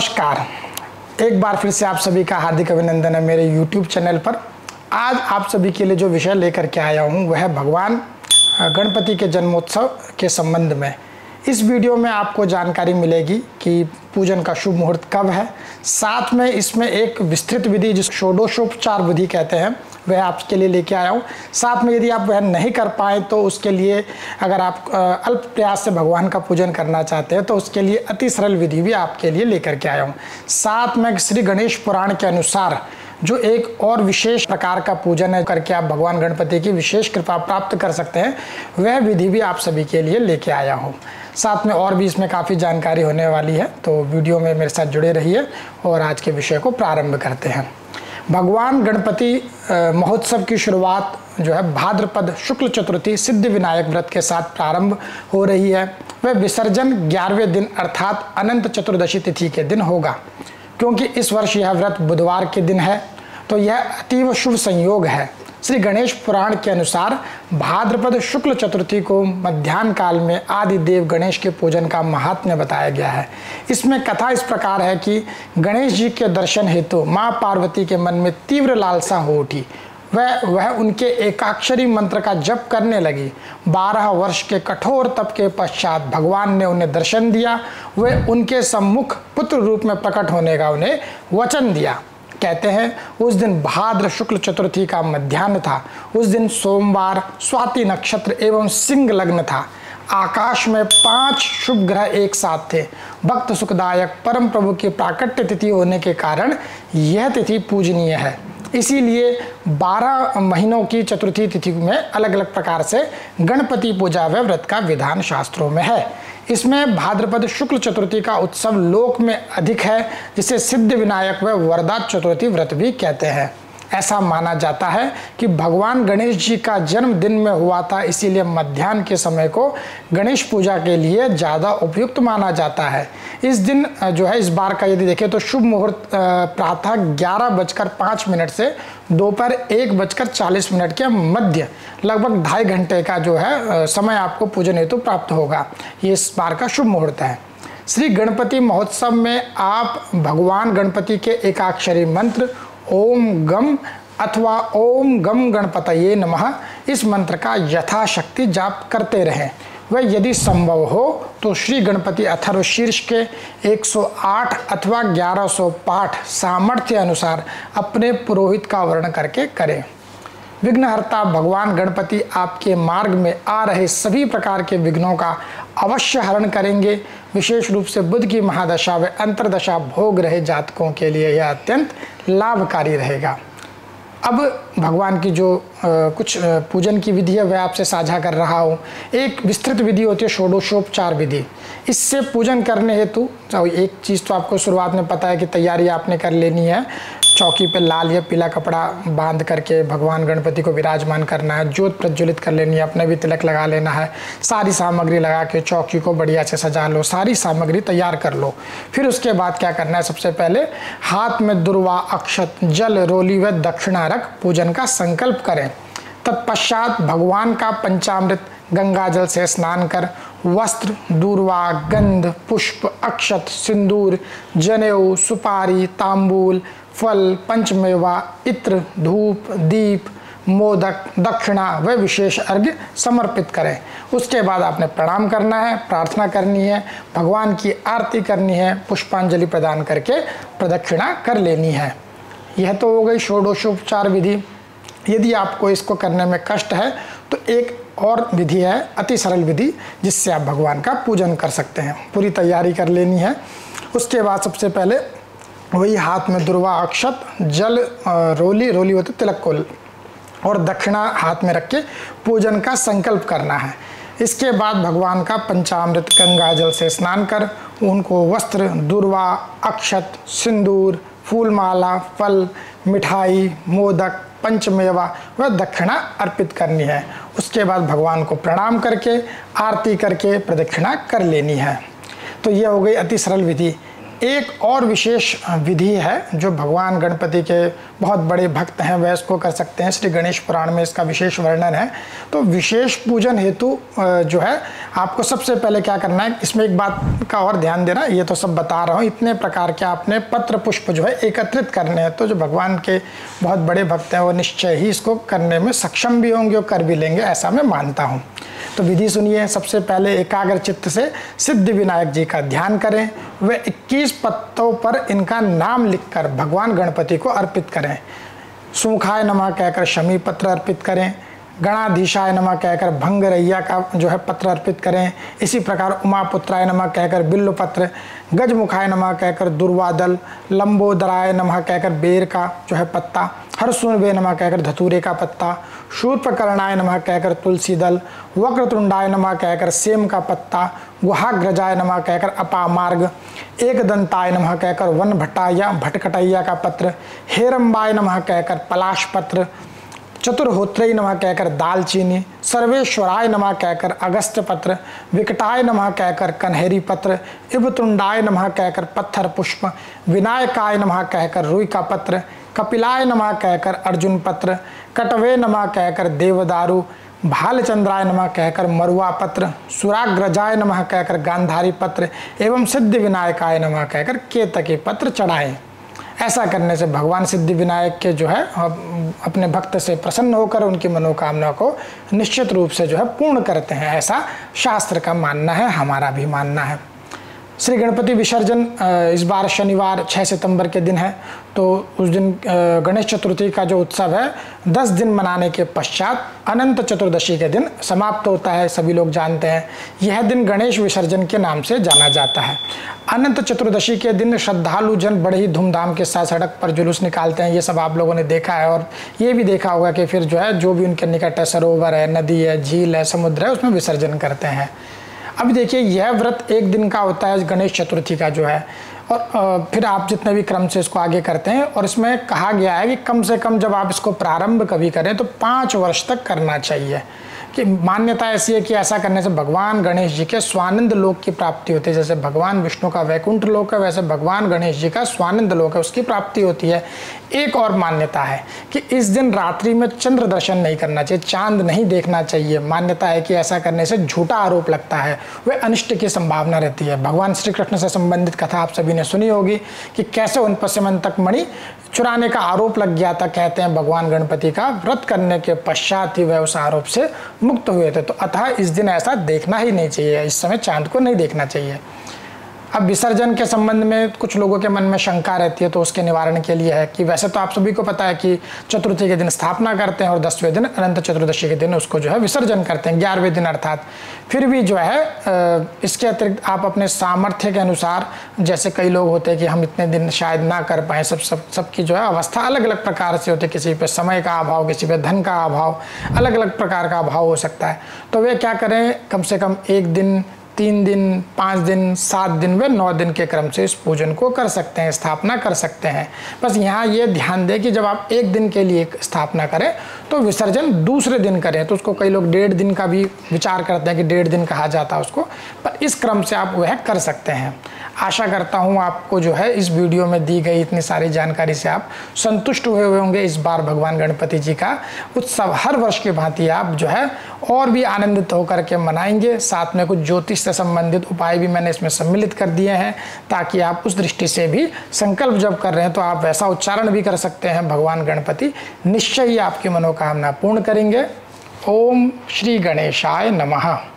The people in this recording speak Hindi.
नमस्कार। एक बार फिर से आप सभी का हार्दिक अभिनंदन है मेरे YouTube चैनल पर। आज आप सभी के लिए जो विषय लेकर के आया हूँ वह है भगवान गणपति के जन्मोत्सव के संबंध में। इस वीडियो में आपको जानकारी मिलेगी कि पूजन का शुभ मुहूर्त कब है, साथ में इसमें एक विस्तृत विधि जिस षोडशोपचार विधि कहते हैं वह आपके लिए लेके आया हूँ। साथ में यदि आप वह नहीं कर पाए तो उसके लिए अगर आप अल्प प्रयास से भगवान का पूजन करना चाहते हैं तो उसके लिए अति सरल विधि भी आपके लिए लेकर के आया हूँ। साथ में श्री गणेश पुराण के अनुसार जो एक और विशेष प्रकार का पूजन है करके आप भगवान गणपति की विशेष कृपा प्राप्त कर सकते हैं, वह विधि भी आप सभी के लिए लेके आया हूँ। साथ में और भी इसमें काफ़ी जानकारी होने वाली है, तो वीडियो में मेरे साथ जुड़े रहिए और आज के विषय को प्रारंभ करते हैं। भगवान गणपति महोत्सव की शुरुआत जो है भाद्रपद शुक्ल चतुर्थी सिद्धि विनायक व्रत के साथ प्रारंभ हो रही है। वह विसर्जन 11वें दिन अर्थात अनंत चतुर्दशी तिथि के दिन होगा। क्योंकि इस वर्ष यह व्रत बुधवार के दिन है तो यह अतीव शुभ संयोग है। श्री गणेश पुराण के अनुसार भाद्रपद शुक्ल चतुर्थी को मध्याह्न काल में आदि देव गणेश के पूजन का महात्म्य बताया गया है। इसमें कथा इस प्रकार है कि गणेश जी के दर्शन हेतु माँ पार्वती के मन में तीव्र लालसा हो उठी। वह उनके एकाक्षरी मंत्र का जप करने लगी। 12 वर्ष के कठोर तप के पश्चात भगवान ने उन्हें दर्शन दिया। वह उनके सम्मुख पुत्र रूप में प्रकट होने का उन्हें वचन दिया। कहते हैं उस दिन भाद्र शुक्ल चतुर्थी का मध्याह्न था। उस दिन सोमवार स्वाति नक्षत्र एवं सिंह लग्न था। आकाश में 5 शुभ ग्रह एक साथ थे। भक्त सुखदायक परम प्रभु की प्राकट्य तिथि होने के कारण यह तिथि पूजनीय है। इसीलिए 12 महीनों की चतुर्थी तिथि में अलग अलग प्रकार से गणपति पूजा व व्रत का विधान शास्त्रों में है। इसमें भाद्रपद शुक्ल चतुर्थी का उत्सव लोक में अधिक है, जिसे सिद्धि विनायक व वरदा चतुर्थी व्रत भी कहते हैं। ऐसा माना जाता है कि भगवान गणेश जी का जन्म दिन में हुआ था, इसीलिए मध्याह्न के समय को गणेश पूजा के लिए ज़्यादा उपयुक्त माना जाता है। इस दिन जो है इस बार का यदि देखें तो शुभ मुहूर्त प्रातः 11:05 से दोपहर 1:40 के मध्य लगभग 2.5 घंटे का जो है समय आपको पूजन हेतु प्राप्त होगा। ये इस बार का शुभ मुहूर्त है। श्री गणपति महोत्सव में आप भगवान गणपति के एकाक्षरी मंत्र ओम गम अथवा ओम गम गणपतये नमः इस मंत्र का यथाशक्ति जाप करते रहें। वह यदि संभव हो तो श्री गणपति अथर्वशीर्ष के 108 अथवा 1100 पाठ सामर्थ्य अनुसार अपने पुरोहित का वर्ण करके करें। विघ्नहर्ता भगवान गणपति आपके मार्ग में आ रहे सभी प्रकार के विघ्नों का अवश्य हरण करेंगे। विशेष रूप से बुध की महादशा व अंतर्दशा भोग रहे जातकों के लिए यह अत्यंत लाभकारी रहेगा। अब भगवान की जो कुछ पूजन की विधि है वह आपसे साझा कर रहा हूँ। एक विस्तृत विधि होती है षोडशोपचार विधि। इससे पूजन करने हेतु एक चीज़ तो आपको शुरुआत में पता है कि तैयारी आपने कर लेनी है। चौकी पे लाल या पीला कपड़ा बांध करके भगवान गणपति को विराजमान करना है। ज्योत प्रज्वलित कर लेनी है, अपने भी तिलक लगा लेना है। सारी सामग्री लगा के चौकी को बढ़िया से सजा लो, सारी सामग्री तैयार कर लो। फिर उसके बाद क्या करना है, सबसे पहले हाथ में दुर्वा अक्षत जल रोली व दक्षिणा रख पूजन का संकल्प करें। तत्पश्चात भगवान का पंचामृत गंगा जल से स्नान कर वस्त्र दूर्वा गंध पुष्प अक्षत सिंदूर जनेऊ सुपारी तांबूल फल पंचमेवा इत्र धूप दीप मोदक दक्षिणा व विशेष अर्घ्य समर्पित करें। उसके बाद आपने प्रणाम करना है, प्रार्थना करनी है, भगवान की आरती करनी है, पुष्पांजलि प्रदान करके प्रदक्षिणा कर लेनी है। यह तो हो गई षोडशोपचार विधि। यदि आपको इसको करने में कष्ट है तो एक और विधि है, अति सरल विधि, जिससे आप भगवान का पूजन कर सकते हैं। पूरी तैयारी कर लेनी है। उसके बाद सबसे पहले वही हाथ में दुर्वा अक्षत जल रोली होती तिलक को और दक्षिणा हाथ में रख के पूजन का संकल्प करना है। इसके बाद भगवान का पंचामृत गंगा जल से स्नान कर उनको वस्त्र दुर्वा अक्षत सिंदूर फूलमाला फल मिठाई मोदक पंचमेवा व दक्षिणा अर्पित करनी है। उसके बाद भगवान को प्रणाम करके आरती करके प्रदक्षिणा कर लेनी है। तो यह हो गई अति सरल विधि। एक और विशेष विधि है जो भगवान गणपति के बहुत बड़े भक्त हैं वह इसको कर सकते हैं। श्री गणेश पुराण में इसका विशेष वर्णन है। तो विशेष पूजन हेतु जो है आपको सबसे पहले क्या करना है, इसमें एक बात का और ध्यान देना, ये तो सब बता रहा हूँ, इतने प्रकार के आपने पत्र पुष्प जो है एकत्रित करने हैं। तो जो भगवान के बहुत बड़े भक्त हैं वो निश्चय ही इसको करने में सक्षम भी होंगे और कर भी लेंगे, ऐसा मैं मानता हूँ। तो विधि सुनिए। सबसे पहले एकाग्र चित्त से सिद्धि विनायक जी का ध्यान करें। वे 21 पत्तों पर इनका नाम लिखकर भगवान गणपति को अर्पित करें। सुमुखाय नमः कहकर शमी पत्र अर्पित करें। गणाधीशाय नमः कहकर भंगरैया का जो है पत्र अर्पित करें। इसी प्रकार उमापुत्राय नमः कहकर बिल्व पत्र, गजमुखाय नमः कहकर दुर्वादल, लंबोदराय नमः कहकर बेर का जो है पत्ता, हरसुनवे नमः कहकर धतूरे का पत्ता, शूर्पकर्णाय नमः कहकर तुलसी दल, वक्रतुंडाय नमः कहकर सेम का पत्ता, गुहाग्रजाय नमः कहकर अपामार्ग, एकदंताय नमः कहकर वन भट्टाया भटकटैया का पत्र, हेरंबाय नमः कहकर पलाश पत्र, चतुर्होत्रय नमः कहकर दालचीनी, सर्वेश्वराय नमः कहकर अगस्त्य पत्र, विकटाय नमः कहकर कन्हेरी पत्र, इबतुंडाय नमः कहकर पत्थर पुष्प, विनायकाय नमः कहकर रुई का पत्र, कपिलाय नमः कहकर अर्जुन पत्र, कटवे नमः कहकर देवदारू, भालचंद्राय नमः कहकर मरुआ पत्र, सुराग्रजाय नमः कहकर गांधारी पत्र एवं सिद्धि विनायकाय नमः कहकर केतकी पत्र चढ़ाएं। ऐसा करने से भगवान सिद्धि विनायक के जो है अपने भक्त से प्रसन्न होकर उनकी मनोकामना को निश्चित रूप से जो है पूर्ण करते हैं, ऐसा शास्त्र का मानना है, हमारा भी मानना है। श्री गणपति विसर्जन इस बार शनिवार 6 सितंबर के दिन है। तो उस दिन गणेश चतुर्थी का जो उत्सव है 10 दिन मनाने के पश्चात अनंत चतुर्दशी के दिन समाप्त होता है, सभी लोग जानते हैं। यह दिन गणेश विसर्जन के नाम से जाना जाता है। अनंत चतुर्दशी के दिन श्रद्धालु जन बड़े ही धूमधाम के साथ सड़क पर जुलूस निकालते हैं, ये सब आप लोगों ने देखा है। और ये भी देखा होगा कि फिर जो है जो भी उनके निकट है, सरोवर है, नदी है, झील है, समुद्र है, उसमें विसर्जन करते हैं। अभी देखिए यह व्रत एक दिन का होता है गणेश चतुर्थी का जो है, और फिर आप जितने भी क्रम से इसको आगे करते हैं। और इसमें कहा गया है कि कम से कम जब आप इसको प्रारंभ कभी करें तो 5 वर्ष तक करना चाहिए। कि मान्यता ऐसी है कि ऐसा करने से भगवान गणेश जी के स्वानंद लोक की प्राप्ति होती है। जैसे भगवान विष्णु का वैकुंठ लोक है, वैसे भगवान गणेश जी का स्वानंद लोक है, उसकी प्राप्ति होती है। एक और मान्यता है कि इस दिन रात्रि में चंद्र दर्शन नहीं करना चाहिए, चांद नहीं देखना चाहिए। मान्यता है कि ऐसा करने से झूठा आरोप लगता है, वह अनिष्ट की संभावना रहती है। भगवान श्री कृष्ण से संबंधित कथा आप सभी ने सुनी होगी कि कैसे उन स्यमंतक मणि चुराने का आरोप लग गया था। कहते हैं भगवान गणपति का व्रत करने के पश्चात ही वह उस आरोप से मुक्त हुए थे। तो अतः इस दिन ऐसा देखना ही नहीं चाहिए, इस समय चांद को नहीं देखना चाहिए। अब विसर्जन के संबंध में कुछ लोगों के मन में शंका रहती है, तो उसके निवारण के लिए है कि वैसे तो आप सभी को पता है कि चतुर्थी के दिन स्थापना करते हैं और 10वें दिन अनंत चतुर्दशी के दिन उसको जो है विसर्जन करते हैं, 11वें दिन अर्थात। फिर भी जो है इसके अतिरिक्त आप अपने सामर्थ्य के अनुसार, जैसे कई लोग होते हैं कि हम इतने दिन शायद ना कर पाएँ, सबकी जो है अवस्था अलग अलग प्रकार से होती है। किसी पे समय का अभाव, किसी पे धन का अभाव, अलग अलग प्रकार का अभाव हो सकता है। तो वे क्या करें, कम से कम 1 दिन, 3 दिन, 5 दिन, 7 दिन व 9 दिन के क्रम से इस पूजन को कर सकते हैं, स्थापना कर सकते हैं। बस यहाँ ये ध्यान दें कि जब आप 1 दिन के लिए स्थापना करें तो विसर्जन दूसरे दिन करें। तो उसको कई लोग 1.5 दिन का भी विचार करते हैं कि 1.5 दिन कहा जाता है उसको, पर इस क्रम से आप वह कर सकते हैं। आशा करता हूँ आपको जो है इस वीडियो में दी गई इतनी सारी जानकारी से आप संतुष्ट हुए होंगे। इस बार भगवान गणपति जी का उत्सव हर वर्ष की भांति आप जो है और भी आनंदित होकर के मनाएंगे। साथ में कुछ ज्योतिष से संबंधित उपाय भी मैंने इसमें सम्मिलित कर दिए हैं, ताकि आप उस दृष्टि से भी संकल्प जब कर रहे हैं तो आप वैसा उच्चारण भी कर सकते हैं। भगवान गणपति निश्चय ही आपकी मनोकामना पूर्ण करेंगे। ओम श्री गणेशाय नमः।